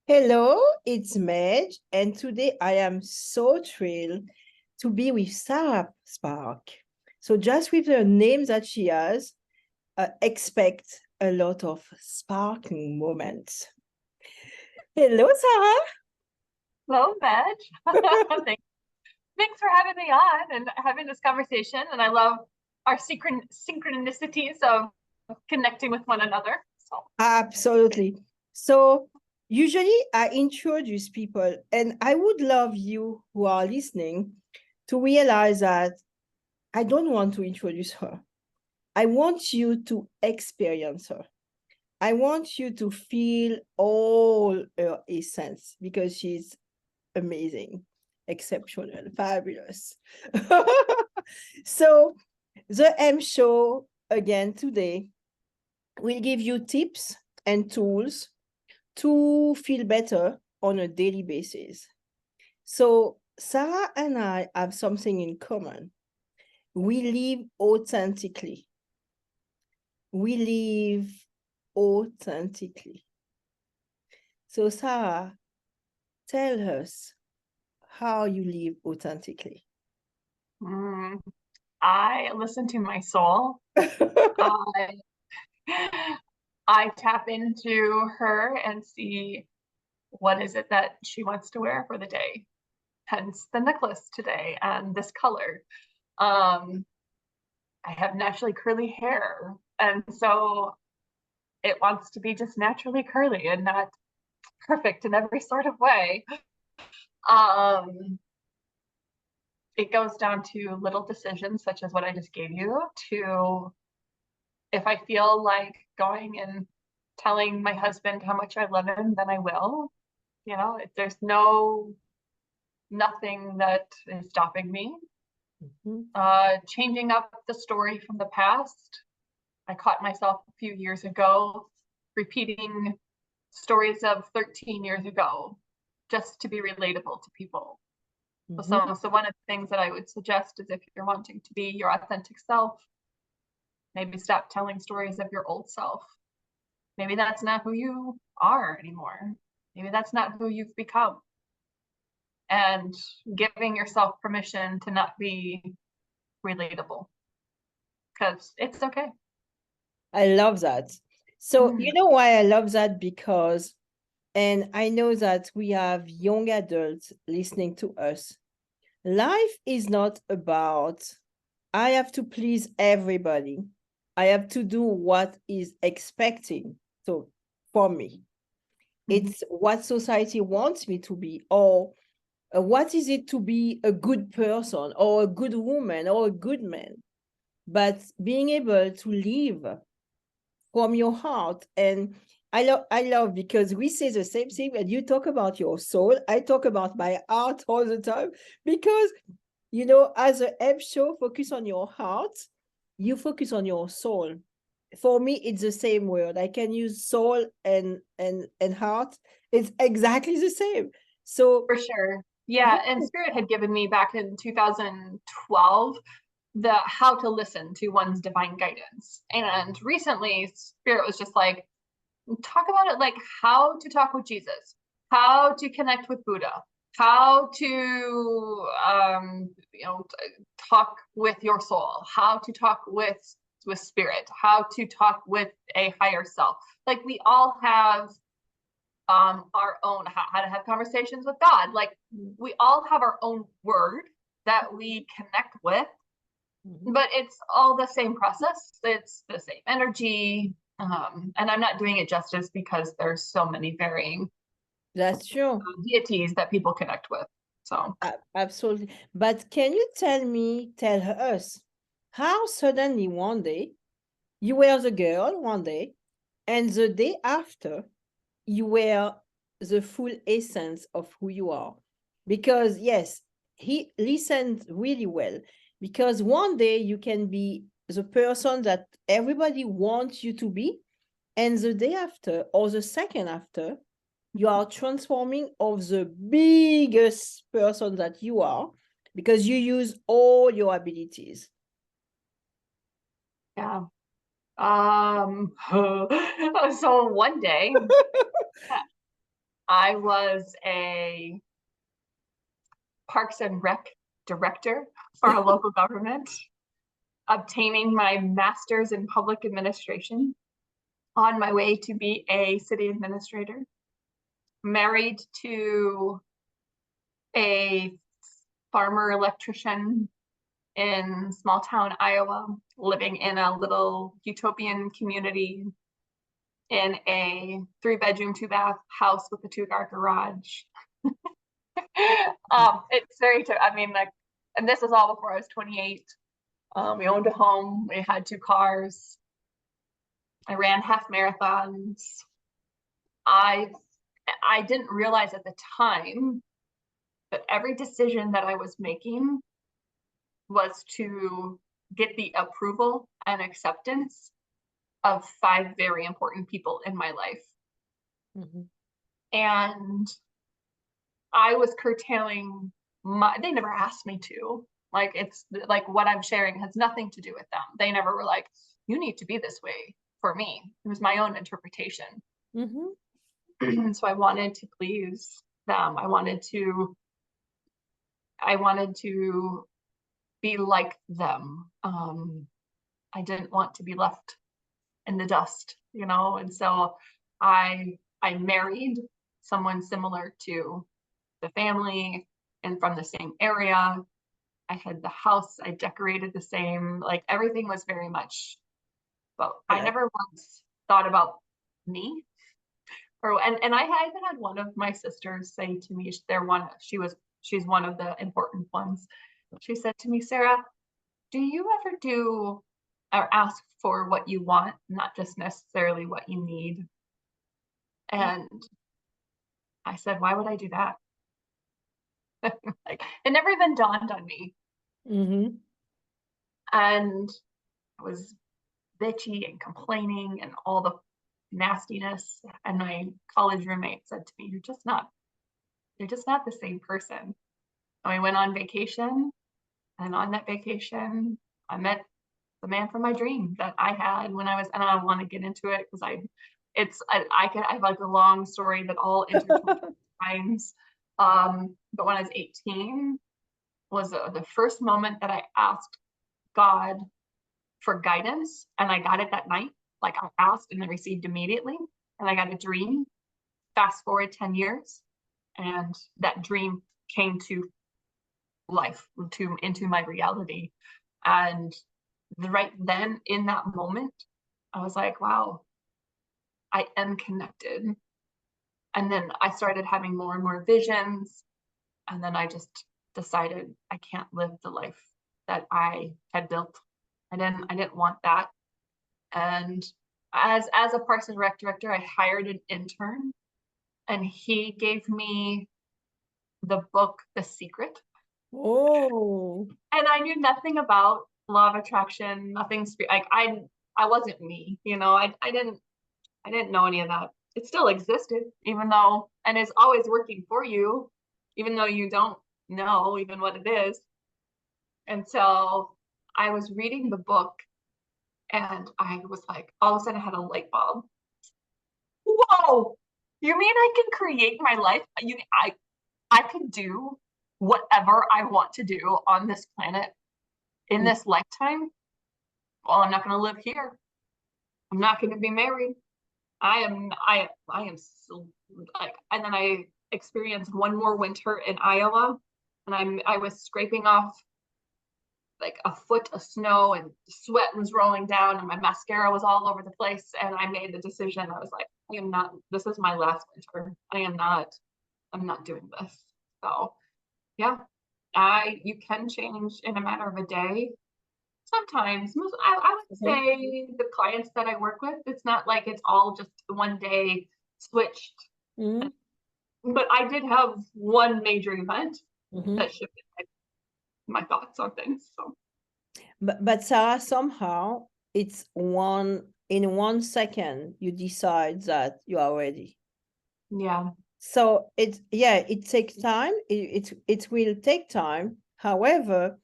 Hello, it's Medge, and today I am so thrilled to be with Sarah Spark. So, just with the name that she has, expect a lot of sparkling moments. Hello, Sarah. Hello, Medge. Thanks for having me on and having this conversation. And I love our synchronicities of connecting with one another. So, Absolutely. So, usually I introduce people, and I would love you who are listening to realize that I don't want to introduce her. I want you to experience her. I want you to feel all her essence because she's amazing, exceptional, fabulous. So, the M show again today will give you tips and tools to feel better on a daily basis. So, Sarah and I have something in common. We live authentically. We live authentically. So, Sarah, tell us how you live authentically. mm, I listen to my soul. I I tap into her and see what is it that she wants to wear for the day. Hence the necklace today and this color. Um, I have naturally curly hair, and so it wants to be just naturally curly and not perfect in every sort of way. Um, it goes down to little decisions such as what I just gave you, to if I feel like going and telling my husband how much I love him, then I will. You know, there's nothing that is stopping me. Mhm. Changing up the story from the past. I caught myself a few years ago repeating stories of 13 years ago just to be relatable to people. Mhm. So one of the things that I would suggest is if you're wanting to be your authentic self, maybe stop telling stories of your old self. Maybe that's not who you are anymore. Maybe that's not who you've become. And giving yourself permission to not be relatable because it's okay. I love that. So, you Mm. know why I love that? Because, and I know that we have young adults listening to us. Life is not about, I have to please everybody. I have to do what is expecting. So, for me, Mhm. it's what society wants me to be, or what is it to be a good person, or a good woman, or a good man. But being able to live from your heart. And I love because we say the same thing. When you talk about your soul, I talk about my heart all the time because as a M show, focus on your heart, you focus on your soul. For me, it's the same word. I can use soul and heart. It's exactly the same. So For sure. Yeah, and yeah. Spirit had given me back in 2012 the how to listen to one's divine guidance. And recently Spirit was just like, talk about it like how to talk with Jesus, how to connect with Buddha, how to talk with your soul, how to talk with spirit, how to talk with a higher self. Like we all have our own how to have conversations with God. Like we all have our own word that we connect with, Mhm. but it's all the same process. It's the same energy. And I'm not doing it justice because there's so many varying That's true. deities that people connect with. So Absolutely. But can you tell us how suddenly one day you were the girl one day, and the day after, you were the full essence of who you are. Because, yes, he listened really well. Because one day you can be the person that everybody wants you to be, and the day after or the second after, you are transforming of the biggest person that you are because you use all your abilities. yeah. So one day I was a Parks and Rec director for a local government, obtaining my master's in public administration, on my way to be a city administrator, married to a farmer electrician in small town Iowa, living in a little utopian community in a 3-bedroom, 2-bath house with a 2-car garage. It's very, I mean, like, and this is all before I was 28. We owned a home, we had 2 cars. I ran half marathons. I didn't realize at the time that every decision that I was making was to get the approval and acceptance of 5 very important people in my life. And I was curtailing they never asked me to. Like, it's like what I'm sharing has nothing to do with them. They never were like, you need to be this way for me. It was my own interpretation. So I wanted to please them. I wanted to be like them. I didn't want to be left in the dust, you know? And so I married someone similar to the family and from the same area. I had the house, I decorated the same, like everything was very much, but I never once thought about me. And I even had one of my sisters say to me, she's one of the important ones. She said to me, Sarah, do you ever do or ask for what you want, not just necessarily what you need? And I said, why would I do that? Like, it never even dawned on me. And I was bitchy and complaining and all the nastiness. And my college roommate said to me, you're just not the same person. And we went on vacation, and on that vacation, I met the man from my dream that I had when I was, and I don't want to get into it because I have like a long story that all intertwines. But when I was 18 was the first moment that I asked God for guidance, and I got it that night. Like, I asked and I received immediately, and I got a dream. Fast forward 10 years, and that dream came to life, into my reality. And right then, in that moment, I was like, wow, I am connected. And then I started having more and more visions. And then I just decided I can't live the life that I had built. I didn't want that. And as a Parks and Rec director, I hired an intern, and he gave me the book The Secret. Oh. And I knew nothing about law of attraction, nothing like I wasn't me, you know. I didn't know any of that. It still existed, even though, and it's always working for you, even though you don't know even what it is. And so I was reading the book, and I was like, all of a sudden I had a light bulb. Whoa, you mean I can create my life? I can do whatever I want to do on this planet in this lifetime? Well, I'm not going to live here. I'm not going to be married. I am so, like, and then I experienced one more winter in Iowa, and I was scraping off like a foot of snow, and sweat was rolling down, and my mascara was all over the place. And I made the decision. I was like, this is my last winter. I'm not doing this. So yeah, you can change in a matter of a day. Sometimes, I would say the clients that I work with, it's not like it's all just one day switched. But I did have one major event that shifted my thoughts on things. So, but Sarah, somehow it's in 1 second you decide that you are ready. yeah. So it takes time. It will take time. However,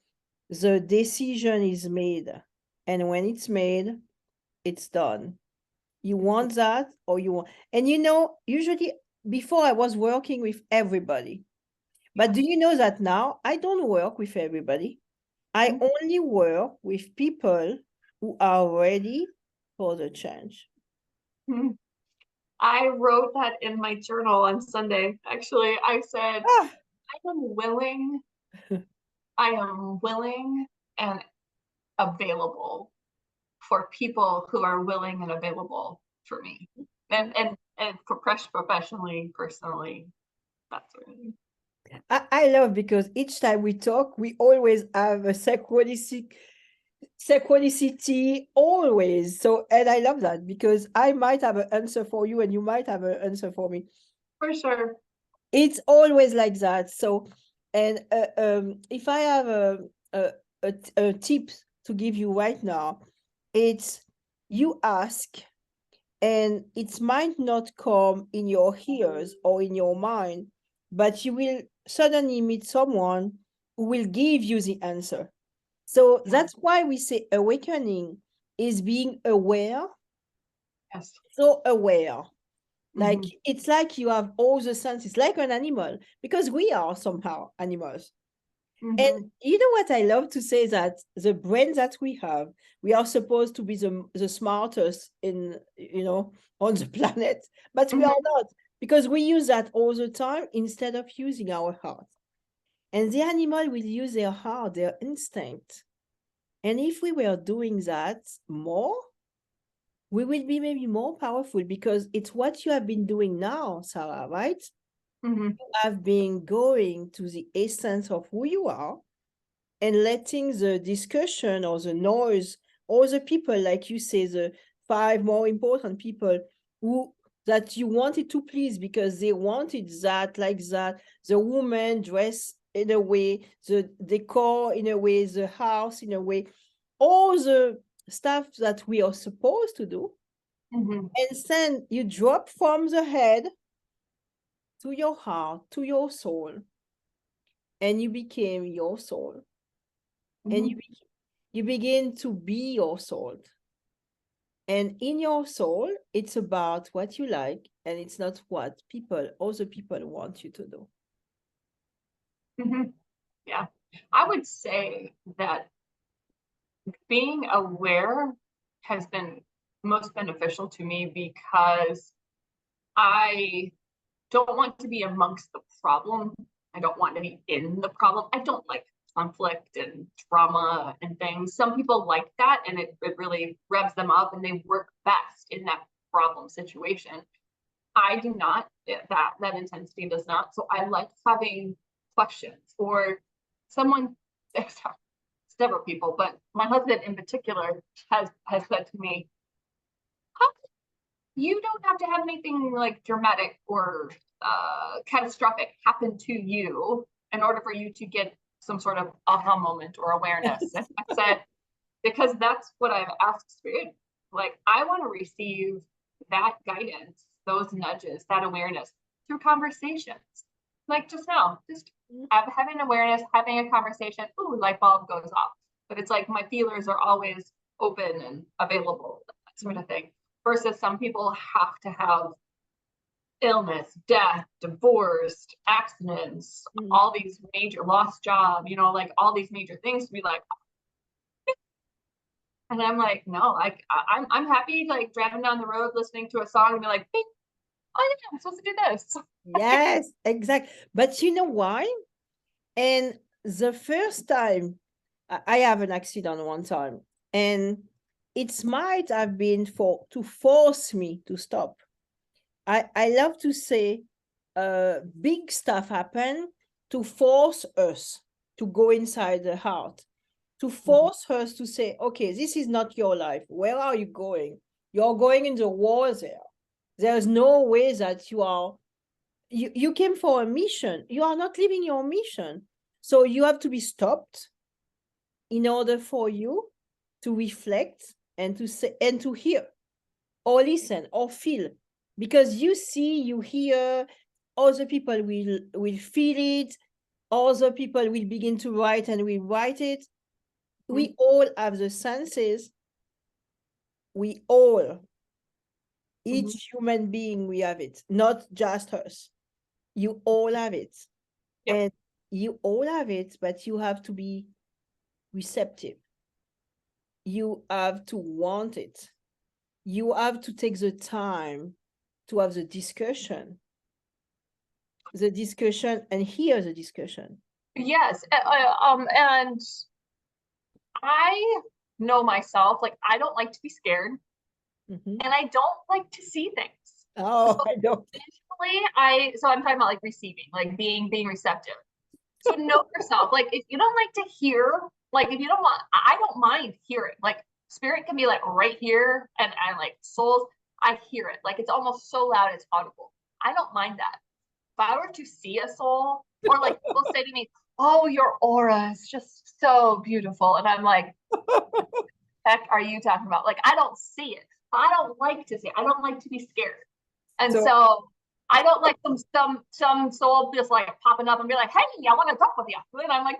the decision is made, and when it's made, it's done. You want that, or you want, and usually before I was working with everybody. But do you know that now I don't work with everybody? I only work with people who are ready for the change. Mhm. I wrote that in my journal on Sunday. Actually, I said, Ah, I am willing and available for people who are willing and available for me. And professionally, personally, that's what I mean. I love because each time we talk, we always have a synchronicity always. So, and I love that because I might have an answer for you and you might have an answer for me. For sure. It's always like that. So, and if I have a tip to give you right now, it's you ask, and it might not come in your ears or in your mind, but you will suddenly meet someone who will give you the answer. So Yeah. that's why we say awakening is being aware, Yes. so aware. Like Mhm. it's like you have all the senses, like an animal, because we are somehow animals. And Mhm. you know what I love to say, that the brain that we have, we are supposed to be the smartest in, on the planet, but we Mhm. are not, because we use that all the time instead of using our heart. And the animal will use their heart, their instinct. And if we were doing that more, we will be maybe more powerful, because it's what you have been doing now, Sarah, right? Mhm. You have been going to the essence of who you are and letting the discussion or the noise or the people, like you say, the 5 more important people who that you wanted to please because they wanted that, like that, the woman dressed in a way, the decor in a way, the house in a way, all the stuff that we are supposed to do. Mhm. And then you drop from the head to your heart, to your soul, and you became your soul. And Mhm. you begin to be your soul. And in your soul, it's about what you like, and it's not what other people want you to do. Mhm. Yeah. I would say that being aware has been most beneficial to me because I don't want to be amongst the problem. I don't want to be in the problem. I don't like conflict and drama and things. Some people like that and it really revs them up and they work best in that problem situation. I do not. That intensity does not. So I like having questions or someone, several people, but my husband in particular has said to me, "How you don't have to have anything like dramatic or catastrophic happen to you in order for you to get some sort of aha moment or awareness." And I said, because that's what I've asked Spirit. Like, I want to receive that guidance, those nudges, that awareness through conversations. Like just now, just having awareness, having a conversation, ooh, light bulb goes off. But it's like my feelers are always open and available, that sort of thing. Versus some people have to have illness, death, divorce, accidents, Mm. all these major lost job, like all these major things to be like, and I'm like, no, like I'm happy like driving down the road listening to a song and be like, "Beep. Oh yeah, I'm supposed to do this." Yes, exactly. But you know why? And the first time I have an accident one time, and it might have been to force me to stop. I love to say big stuff happen to force us to go inside the heart, to force us to say, okay, this is not your life. Where are you going? You're going in the war there. There's no way that you came for a mission. You are not living your mission. So you have to be stopped in order for you to reflect and to say and to hear or listen or feel, because you see, you hear, other people will feel it, other people will begin to write and we write it. We all have the senses, we all Each human being, we have it, not just us. You all have it. Yep. And you all have it, but you have to be receptive. You have to want it. You have to take the time to have the discussion and hear the discussion. Yes. And I know myself, like I don't like to be scared, Mhm. and I don't like to see things. Oh, So I don't. visually, so I'm talking about like receiving, like being receptive. So know yourself. Like if you don't like to hear, like if you don't want, I don't mind hearing. Like spirit can be like right here, and like souls, I hear it. Like it's almost so loud it's audible. I don't mind that. If I were to see a soul, or like people say to me, "Oh, your aura is just so beautiful," and I'm like, "Heck, are you talking about?" Like I don't see it. I don't like to see it. I don't like to be scared, and So, so I don't like some soul just like popping up and be like, "Hey, I want to talk with you," and I'm like,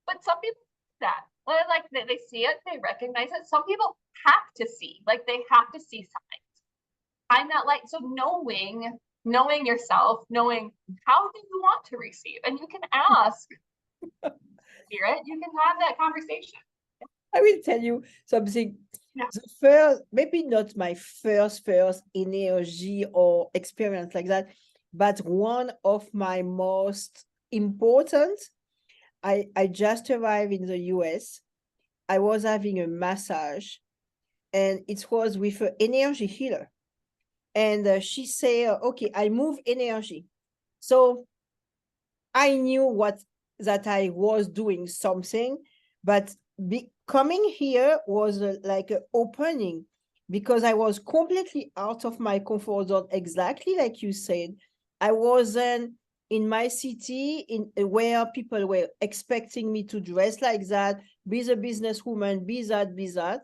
but some people do that. Well, like they see it, they recognize it. Some people have to see, like they have to see signs. I'm not like, so knowing yourself, knowing how do you want to receive, and you can ask spirit, you can have that conversation. I will tell you something. Yeah. The first, maybe not my first energy or experience like that, but one of my most important. I just arrived in the US. I was having a massage, and it was with an energy healer. And she said, "Okay, I move energy." So I knew what that I was doing something, but coming here was like an opening, because I was completely out of my comfort zone, exactly like you said. I wasn't in my city in where people were expecting me to dress like that, be the businesswoman, be that.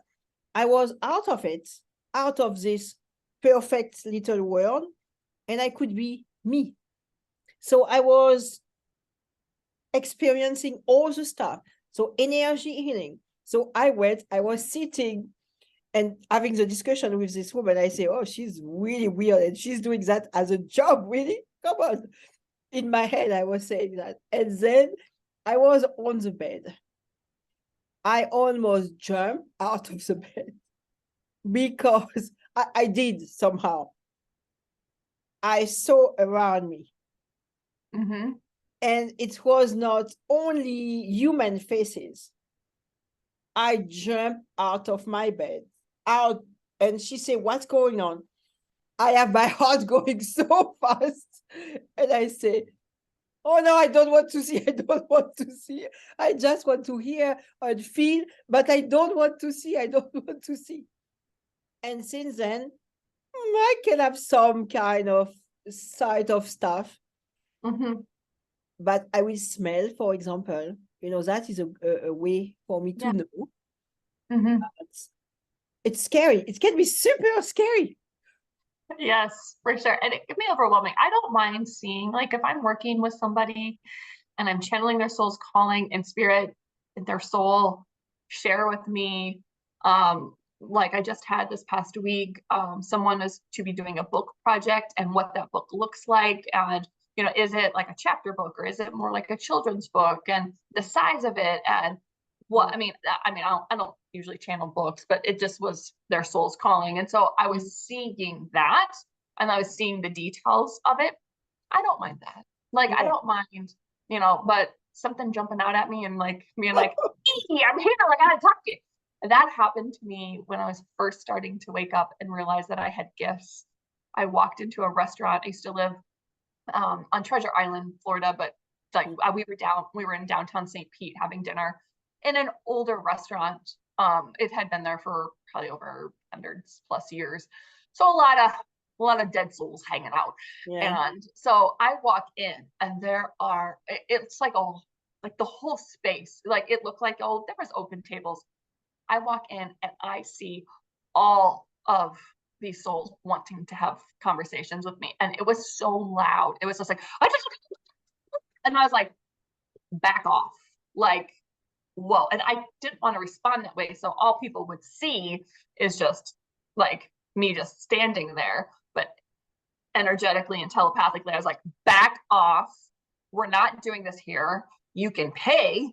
I was out of it, out of this perfect little world, and I could be me. So I was experiencing all the stuff. So energy healing. So I was sitting and having the discussion with this woman. I say, "Oh, she's really weird, and she's doing that as a job, really? Come on." In my head, I was saying that. And then I was on the bed. I almost jumped out of the bed because I did somehow. I saw around me, Mm-hmm. and it was not only human faces. I jumped out of my bed, out, and she said, "What's going on?" I have my heart going so fast. And I say, "Oh no, I don't want to see. I don't want to see. I just want to hear and feel, but I don't want to see. I don't want to see." And since then, I can have some kind of sight of stuff, Mm-hmm. but I will smell, for example. That is a way for me to Yeah. know. Mm-hmm. It's scary. It can be super scary. Yes, for sure. And it can be overwhelming. I don't mind seeing, like, if I'm working with somebody and I'm channeling their soul's calling in spirit, their soul share with me. Like I just had this past week, someone is to be doing a book project and what that book looks like. And, is it like a chapter book or is it more like a children's book and the size of it and I don't usually channel books, but it just was their soul's calling. And so I was seeing that and I was seeing the details of it. I don't mind that. Like, I Yeah. don't mind, but something jumping out at me and like being like, "Hey, I'm here, I gotta talk to you." And that happened to me when I was first starting to wake up and realize that I had gifts. I walked into a restaurant. I used to live on Treasure Island, Florida, but like we were in downtown St. Pete having dinner in an older restaurant. It had been there for probably over hundreds plus years, so a lot of dead souls hanging out. Yeah. And so I walk in, and it's like the whole space, like it looked like there was open tables. I walk in and I see all of these souls wanting to have conversations with me. And it was so loud. It was just like, and I was like, back off. Like, whoa. And I didn't want to respond that way. So all people would see is just like me just standing there, but energetically and telepathically, I was like, back off. We're not doing this here. You can pay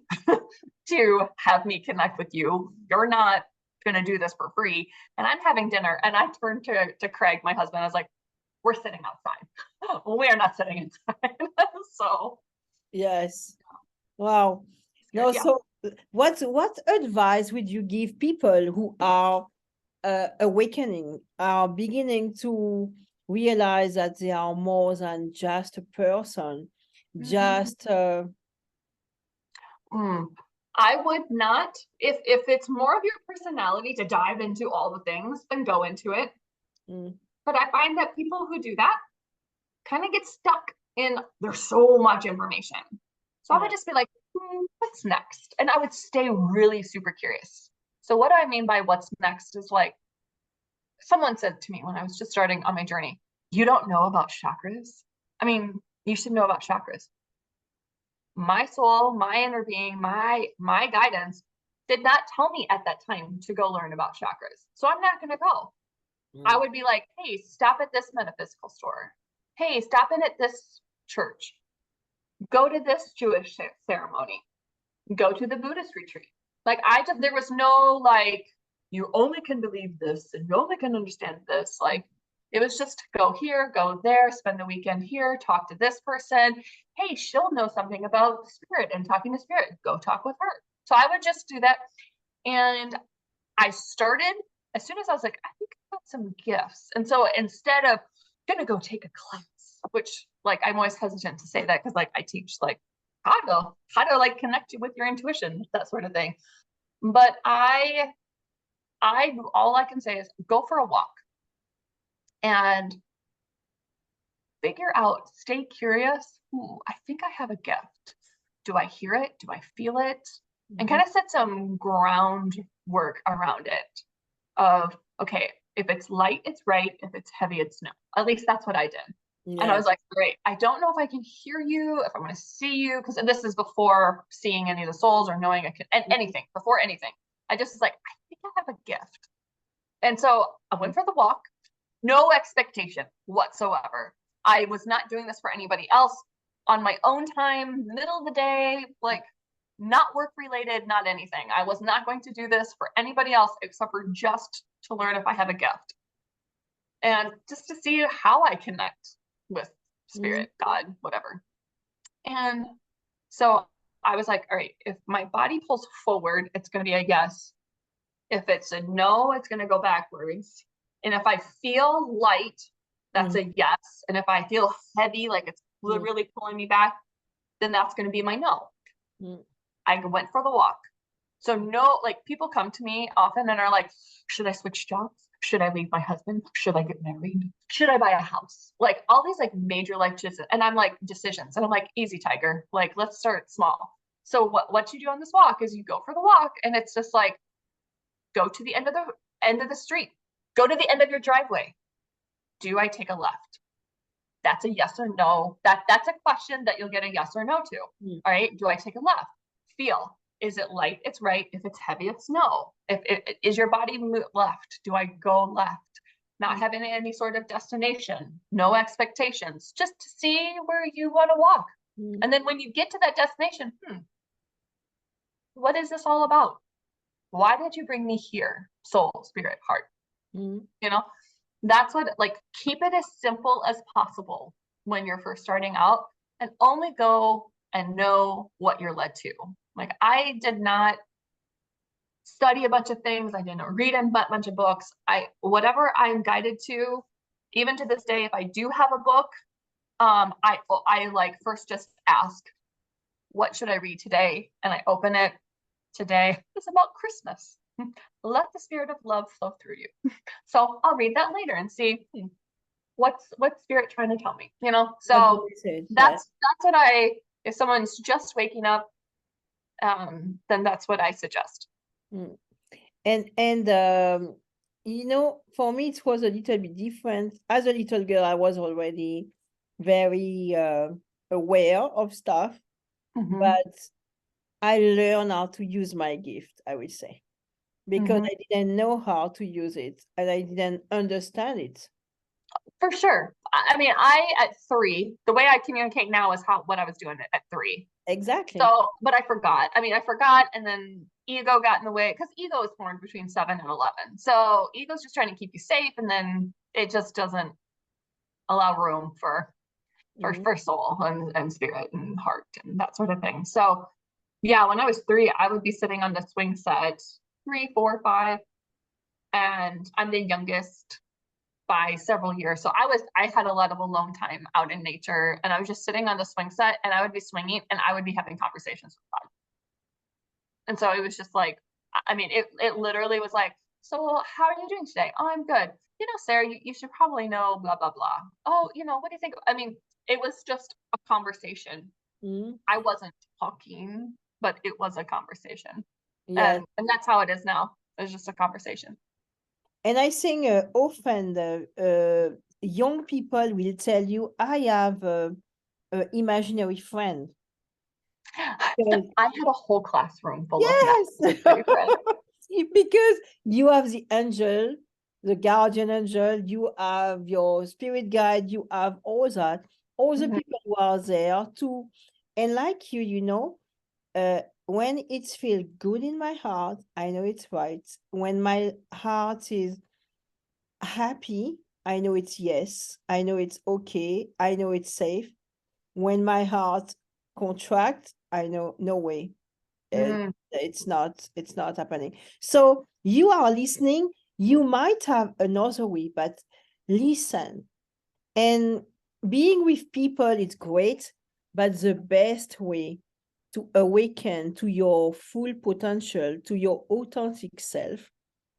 to have me connect with you. You're not going to do this for free. And I'm having dinner. And I turned to Craig, my husband. I was like, we're sitting outside. We are not sitting inside. So. Yes. Wow. No, Yeah. so what advice would you give people who are awakening, are beginning to realize that they are more than just a person, just I would not, if it's more of your personality to dive into all the things, then go into it. But I find that people who do that kind of get stuck in, there's so much information. So I would just be like, what's next? And I would stay really super curious. So what I mean by what's next is like, someone said to me when I was just starting on my journey, you don't know about chakras? I mean, you should know about chakras. My soul, my inner being, my guidance did not tell me at that time to go learn about chakras. So I'm not going to go. I would be like, hey, stop at this metaphysical store. Hey, stop in at this church. Go to this Jewish ceremony. Go to the Buddhist retreat. Like there was no like, you only can believe this and you only can understand this. Like, it was just go here, go there, spend the weekend here, talk to this person. Hey, she'll know something about spirit and talking to spirit. Go talk with her. So I would just do that. And I started, as soon as I was like, I think I got some gifts. And so instead of gonna go take a class, which like I'm always hesitant to say that because like I teach like how to like connect you with your intuition, that sort of thing. But I all I can say is go for a walk and figure out, stay curious. Ooh, I think I have a gift. Do I hear it? Do I feel it? And kind of set some groundwork around it of, okay, if it's light, it's right. If it's heavy, it's no. At least that's what I did. Yeah. And I was like, great, I don't know if I can hear you, if I'm going to see you, because this is before seeing any of the souls or knowing I could, and anything, before anything. I just was like, I think I have a gift. And so I went for the walk, no expectation whatsoever. I was not doing this for anybody else, on my own time, middle of the day, like not work related, not anything. I was not going to do this for anybody else except for just to learn if I have a gift. And just to see how I connect with spirit, God, whatever. And so I was like, all right, if my body pulls forward, it's going to be a yes. If it's a no, it's going to go backwards. And if I feel light, that's a yes. And if I feel heavy, like it's really pulling me back, then that's going to be my no. I went for the walk. So no, like people come to me often and are like, should I switch jobs? Should I leave my husband? Should I get married? Should I buy a house? Like all these like major life decisions. And I'm like, decisions. And I'm like, easy, tiger. Like, let's start small. So what you do on this walk is you go for the walk and it's just like, go to the end of the street. Go to the end of your driveway. Do I take a left? That's a yes or no. That's a question that you'll get a yes or no to. All right. Do I take a left? Feel. Is it light? It's right. If it's heavy, it's no. Is your body left? Do I go left? Not having any sort of destination, no expectations, just to see where you want to walk. And then when you get to that destination, what is this all about? Why did you bring me here? Soul, spirit, heart. You know, that's what, like, keep it as simple as possible when you're first starting out and only go and know what you're led to. Like, I did not study a bunch of things. I didn't read a bunch of books. Whatever I'm guided to, even to this day, if I do have a book, I like first just ask, what should I read today? And I open it. Today is about Christmas. Let the spirit of love flow through you. So I'll read that later and see what's spirit trying to tell me, you know? So that's what if someone's just waking up, then that's what I suggest. And you know, for me, it was a little bit different. As a little girl, I was already very aware of stuff, but I learned how to use my gift, I would say. because I didn't know how to use it and I didn't understand it. For sure. I mean, at 3, the way I communicate now is what I was doing at 3. Exactly. So, but I forgot. I mean, I forgot, and then ego got in the way because ego is formed between 7 and 11. So ego's just trying to keep you safe, and then it just doesn't allow room for soul and spirit and heart and that sort of thing. So yeah, when I was 3, I would be sitting on the swing set 3, 4, 5, and I'm the youngest by several years. So I had a lot of alone time out in nature, and I was just sitting on the swing set, and I would be swinging, and I would be having conversations with God. And so it was just like, I mean, it literally was like, so how are you doing today? Oh, I'm good. You know, Sarah, you should probably know blah, blah, blah. Oh, what do you think? I mean, it was just a conversation. I wasn't talking, but it was a conversation. Yes. And that's how it is now. It's just a conversation. And I think often the young people will tell you, I have an imaginary friend. I had a whole classroom full of Yes, friends. because you have the angel, the guardian angel, you have your spirit guide, you have all that, all the people who are there to, and like you, when it feels good in my heart, I know it's right. When my heart is happy, I know it's yes. I know it's okay. I know it's safe. When my heart contracts, I know no way. It's not happening. So you are listening. You might have another way, but listen. And being with people is great, but the best way to awaken to your full potential, to your authentic self,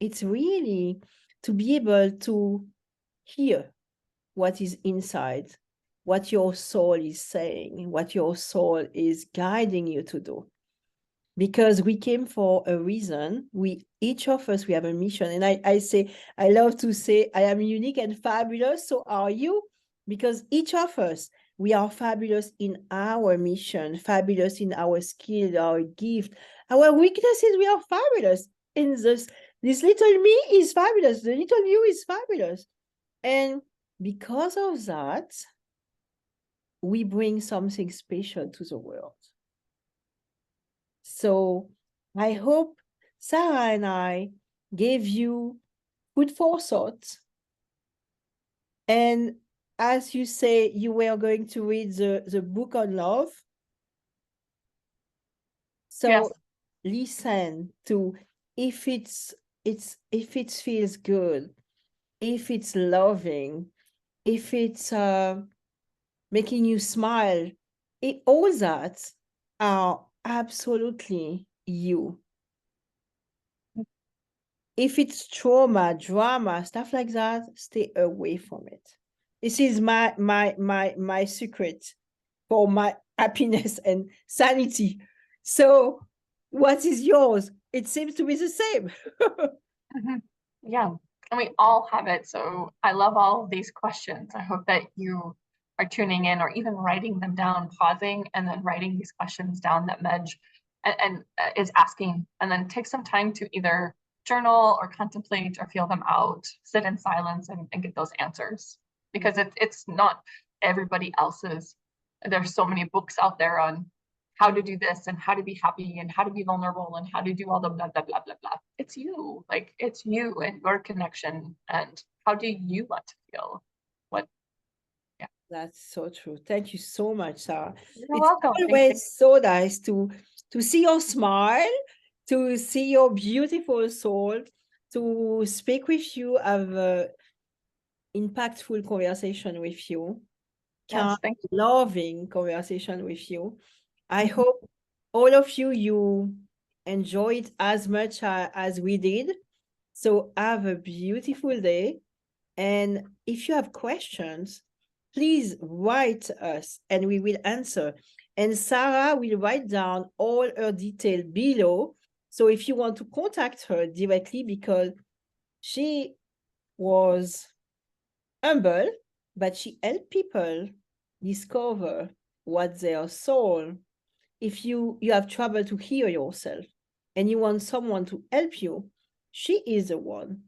it's really to be able to hear what is inside, what your soul is saying, what your soul is guiding you to do. Because we came for a reason. Each of us, we have a mission. And I love to say, I am unique and fabulous. So are you? Because each of us, we are fabulous in our mission, fabulous in our skill, our gift, our weaknesses. We are fabulous. In this little me is fabulous. The little you is fabulous. And because of that, we bring something special to the world. So I hope Sarah and I gave you food for thought. And as you say, you were going to read the book on love. So Yes. Listen to if it feels good, if it's loving, if it's making you smile, all that are absolutely you. If it's trauma, drama, stuff like that, stay away from it. This is my secret for my happiness and sanity. So what is yours? It seems to be the same. Yeah, and we all have it. So I love all of these questions. I hope that you are tuning in or even writing them down, pausing, and then writing these questions down that Medge and is asking, and then take some time to either journal or contemplate or feel them out, sit in silence and get those answers. Because it's not everybody else's. There's so many books out there on how to do this and how to be happy and how to be vulnerable and how to do all the blah, blah, blah, blah, blah. It's you, like it's you and your connection. And how do you want to feel? Yeah. That's so true. Thank you so much, Sarah. You're It's welcome. always so nice to see your smile, to see your beautiful soul, to speak with you, have a impactful conversation with you, kind, Yes, thank you. loving conversation with you. I hope all of you enjoy it as much as we did. So have a beautiful day. And if you have questions, please write us and we will answer. And Sarah will write down all her details below. So if you want to contact her directly, because she was humble, but she helped people discover what their soul. If you have trouble to hear yourself and you want someone to help you, She is the one.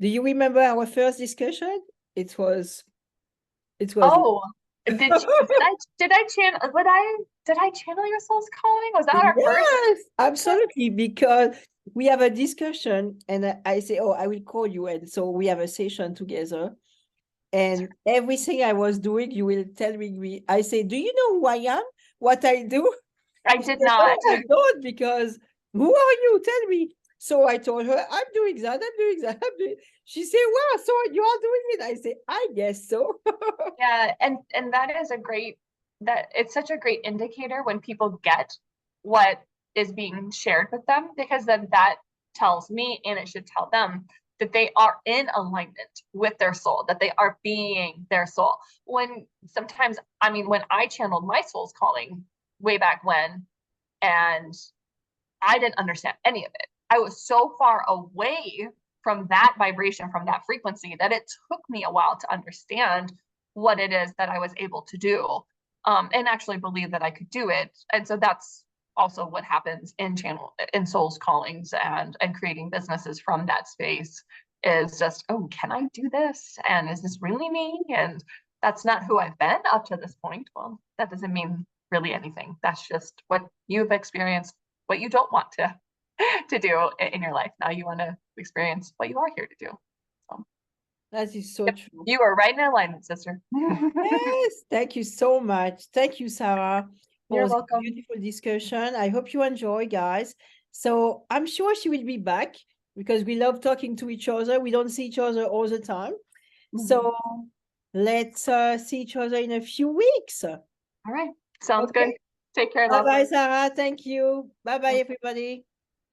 Do you remember our first discussion? It was Oh, did I channel your soul's calling? Was that our first? yes, absolutely. Because we have a discussion and I say, oh, I will call you. And so we have a session together. And everything I was doing, you will tell me. I say, do you know who I am? What I do? I She did said, no, not. I don't, because who are you? Tell me. So I told her, I'm doing that. I'm doing that. She said, wow, so you are doing it. I say, I guess so. Yeah, and that is it's such a great indicator when people get what is being shared with them, because then that tells me, and it should tell them, that they are in alignment with their soul, that they are being their soul. When sometimes, I mean, when I channeled my soul's calling way back when, and I didn't understand any of it. I was so far away from that vibration, from that frequency, that it took me a while to understand what it is that I was able to do, and actually believe that I could do it. And so that's also what happens in soul's callings and creating businesses from that space, is just, oh, can I do this? And is this really me? And that's not who I've been up to this point. Well, that doesn't mean really anything. That's just what you've experienced, what you don't want to do in your life. Now you want to experience what you are here to do. So, That is so yep, true. you are right in alignment, sister. Yes, thank you so much. Thank you, Sarah, You're for this welcome. beautiful discussion. I hope you enjoy, guys. So I'm sure she will be back because we love talking to each other. We don't see each other all the time. So let's see each other in a few weeks. All right. Sounds good. Okay. Take care, love. Bye-bye, Sarah. Thank you. Bye-bye, everybody.